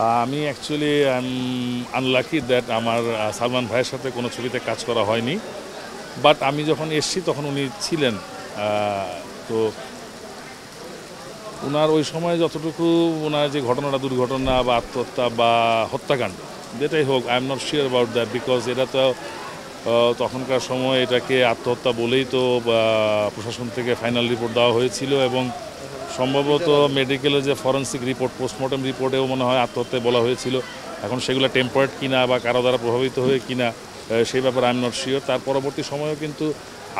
আমি actually I am unlucky that আমার সালমান ভাইয়ের সাথে কোনো ছবিতে কাজ করা হয়নি। বাট আমি যখন এসছি তখন উনি ছিলেন। তো ওনার ওই সময় যতটুকু ওনার যে ঘটনাটা, দুর্ঘটনা বা আত্মহত্যা বা হত্যাকাণ্ড, যেটাই হোক, I am not sure about that, because এটা তো তখনকার সময় এটাকে আত্মহত্যা বলেই তো প্রশাসন থেকে ফাইনাল রিপোর্ট দেওয়া হয়েছিল, এবং সম্ভবত মেডিকেলের যে ফরেন্সিক রিপোর্ট, পোস্টমর্টম রিপোর্টেও মনে হয় আত্মহত্যায় বলা হয়েছিল। এখন সেগুলো টেম্পারেট কিনা বা কারো দ্বারা প্রভাবিত হয়ে কিনা সেই ব্যাপারে আই এম নট শিওর। তার পরবর্তী সময়েও কিন্তু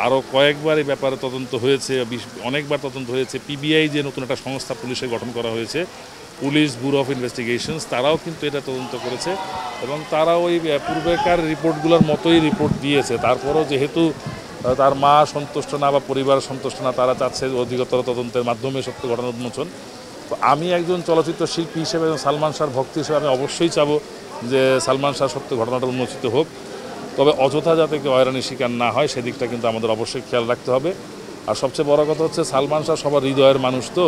আরও কয়েকবার এই ব্যাপারে তদন্ত হয়েছে, অনেকবার তদন্ত হয়েছে। পিবিআই যে নতুন একটা সংস্থা পুলিশের গঠন করা হয়েছে, পুলিশ ব্যুরো অফ ইনভেস্টিগেশনস, তারাও কিন্তু এটা তদন্ত করেছে এবং তারা ওই পূর্বেকার রিপোর্টগুলোর মতোই রিপোর্ট দিয়েছে। তারপরও যেহেতু তার মা সন্তুষ্ট না বা পরিবার সন্তুষ্ট না, তারা চাচ্ছে অধিকতর তদন্তের মাধ্যমে সত্য ঘটনা উন্মোচন। তো আমি একজন চলচ্চিত্র শিল্পী হিসেবে এবং সালমান শাহর ভক্ত হিসেবে আমি অবশ্যই চাবো যে সালমান শাহ সত্য ঘটনাটা উন্মোচিত হোক। তবে অযথা যাতে কেউ হয়রানির শিকার না হয় সেদিকটা কিন্তু আমাদের অবশ্যই খেয়াল রাখতে হবে। আর সবচেয়ে বড় কথা হচ্ছে, সালমান শাহ সবার হৃদয়ের মানুষ, তো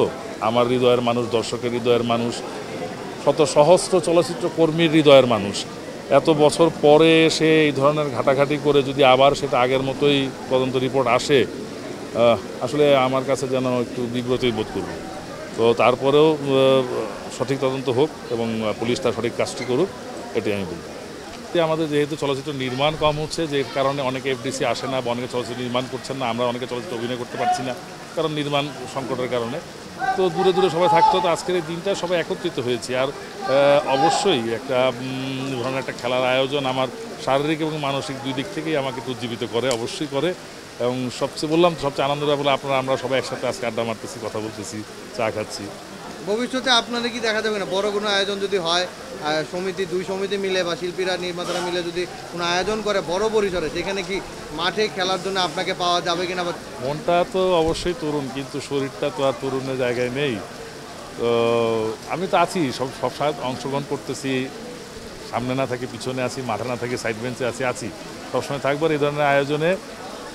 আমার হৃদয়ের মানুষ, দর্শকের হৃদয়ের মানুষ, শত সহস্র চলচ্চিত্র কর্মীর হৃদয়ের মানুষ। এত বছর পরে সে এই ধরনের ঘাটাঘাটি করে যদি আবার সেটা আগের মতোই তদন্ত রিপোর্ট আসে, আসলে আমার কাছে যেন একটু বিব্রতই বোধ করব। তো তারপরেও সঠিক তদন্ত হোক এবং পুলিশ তার সঠিক কাজটি করুক, এটাই আমি বলব। আমাদের যেহেতু চলচ্চিত্র নির্মাণ কম হচ্ছে, যে কারণে অনেকে এফডিসি আসে না বা অনেকে চলচ্চিত্র নির্মাণ করছেন না, আমরা অনেকে চলচ্চিত্র অভিনয় করতে পারছি না কারণ নির্মাণ সংকটের কারণে। তো দূরে দূরে সবাই থাকতো, তো আজকের এই দিনটা সবাই একত্রিত হয়েছি। আর অবশ্যই একটা ধরনের একটা খেলার আয়োজন আমার শারীরিক এবং মানসিক দুই দিক থেকেই আমাকে উজ্জীবিত করে, অবশ্যই করে। এবং সবচেয়ে আনন্দের ব্যাপার আমরা সবাই একসাথে আজকে আড্ডা মারতেছি, কথা বলতেছি, চা খাচ্ছি। ভবিষ্যতে আপনাদের কি দেখা যাবে না বড় কোনো আয়োজন যদি হয়, দুই সমিতি মিলে বা শিল্পীরা নির্মাতারা মিলে যদি কোনো আয়োজন করে বড় পরিসরে, সেখানে কি মাঠে খেলার জন্য আপনাকে পাওয়া যাবে কিনা? মনটা তো অবশ্যই তরুণ, কিন্তু শরীরটা তো আর তরুণের জায়গায় নেই। তো আমি তো আছি, সব সময় অংশগ্রহণ করতেছি, সামনে না থাকি পিছনে আছি, মাঠে না থাকি সাইড বেঞ্চে আছি, সবসময় থাকবো। এই ধরনের আয়োজনে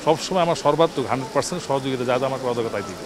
সবসময় আমার সর্বাত্মক 100% সহযোগিতা যা যা আমার করা দরকার তাই দিবে।